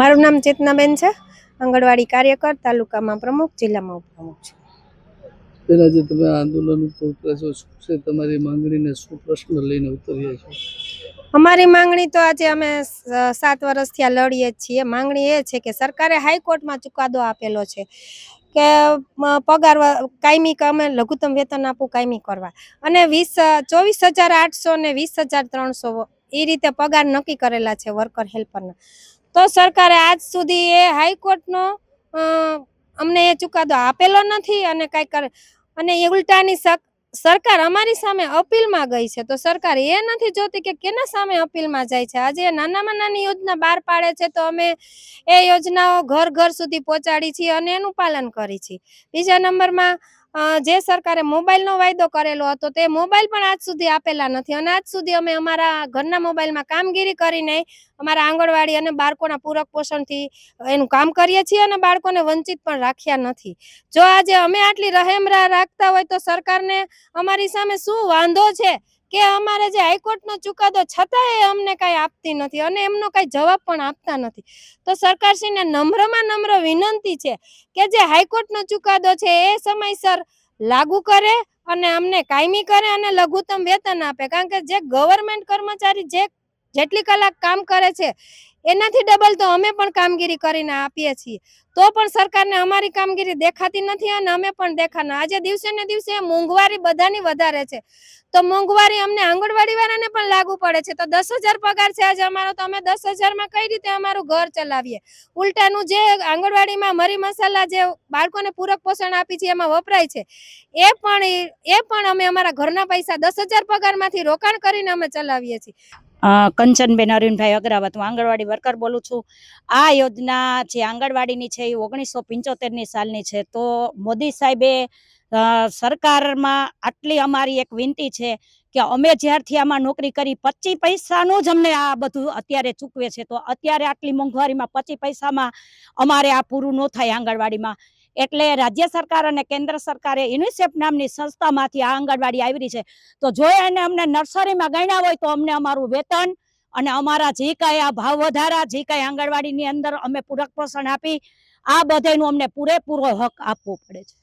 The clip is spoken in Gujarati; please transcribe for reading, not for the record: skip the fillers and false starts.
મારું નામ ચેતનાબેન છે, આંગણવાડી કાર્યકર, તાલુકામાં પ્રમુખ, જિલ્લામાં ઉપપ્રમુખ છે. પહેલા જે તમે આંદોલન ઉપર છો, શું છે તમારી માંગણીને, શું પ્રશ્ન લઈને ઉતર્યા છો? અમારી માંગણી તો આજે અમે 7 વર્ષથી આ લડીએ જ છીએ. માંગણી એ છે કે સરકારે હાઈકોર્ટમાં ચુકાદો આપેલો છે કે પગાર કાયમી અમે લઘુત્તમ વેતન આપવું કાયમી કરવા, અને 24,800 ને 20,300 એ રીતે પગાર નક્કી કરેલા છે વર્કર હેલ્પરના. તો સરકારે આજ સુધી એ હાઈકોર્ટનો અમને એ ચુકાદો આપેલો નથી અને કાંઈ કરે, અને એ ઉલટાની સરકાર અમારી સામે અપીલમાં ગઈ છે. તો સરકાર એ નથી જોતી કે કેના સામે અપીલમાં જાય છે. આજે નાનામાં નાની યોજના બહાર પાડે છે તો અમે એ યોજનાઓ ઘર ઘર સુધી પહોંચાડી છીએ અને એનું પાલન કરી છીએ. બીજા નંબરમાં જે સરકારે મોબાઈલનો વાયદો કરેલો હતો તે મોબાઈલ પણ આજ સુધી આપેલા નથી, અને આજ સુધી અમે અમારા ઘરના મોબાઈલમાં કામગીરી કરીને અમારા આંગણવાડી અને બાળકોના પૂરક પોષણથી એનું કામ કરીએ છીએ અને બાળકોને વંચિત પણ રાખ્યા નથી. જો આજે અમે આટલી રહેમ રાખતા હોય તો સરકારને અમારી સામે શું વાંધો છે કે અમારે જે હાઈકોર્ટનો ચુકાદો છતાંય અમને કાંઈ આપતી નથી અને એમનો કાંઈ જવાબ પણ આપતા નથી. તો સરકારશ્રીને નમ્રમાં નમ્ર વિનંતી છે કે જે હાઈકોર્ટનો ચુકાદો છે એ સમયસર લાગુ કરે અને અમને કાયમી કરે અને લઘુત્તમ વેતન આપે. કારણ કે જે ગવર્મેન્ટ કર્મચારી જેટલી કલાક કામ કરે છે એનાથી ડબલ તો અમે પણ કામગીરી કરીને આપીએ છીએ, તો પણ સરકારને અમારી કામગીરી દેખાતી નથી અને અમે પણ દેખાના. આજે દિવસે ને દિવસે મોંઘવારી બધાની વધારે છે, તો મોંઘવારી અમને આંગણવાડી વાળાને પણ લાગુ પડે છે. તો 10,000 પગાર છે આજે અમારો, તો અમે 10,000માં કઈ રીતે અમારું ઘર ચલાવીએ? ઉલટાનું જે આંગણવાડીમાં મરી મસાલા જે બાળકોને પૂરક પોષણ આપી છે એમાં વપરાય છે, એ પણ અમે અમારા ઘરના પૈસા 10,000 પગારમાંથી રોકાણ કરીને અમે ચલાવીએ છીએ. કંચનબેન અરવિંદભાઈ અગ્રાવત, હું આંગણવાડી વર્કર બોલું છું. આ યોજના જે આંગણવાડીની છે એ 1975ની સાલની છે. તો મોદી સાહેબે સરકારમાં આટલી અમારી એક વિનંતી છે કે અમે જ્યારથી આમાં નોકરી કરી 25 પૈસાનું જ અમને આ બધું અત્યારે ચૂકવે છે. તો અત્યારે આટલી મોંઘવારીમાં 25 પૈસામાં અમારે આ પૂરું ન થાય આંગણવાડીમાં. એટલે રાજ્ય સરકાર અને કેન્દ્ર સરકારે યુનિસેફ નામની સંસ્થામાંથી આ આંગણવાડી આવી છે. તો જો એને અમને નર્સરીમાં ગણ્યા હોય તો અમને અમારું વેતન અને અમારા જે કાંઈ આ ભાવ વધારા, જે કાંઈ આંગણવાડીની અંદર અમે પૂરક પોષણ આપી, આ બધાનું અમને પૂરેપૂરો હક આપવો પડે છે.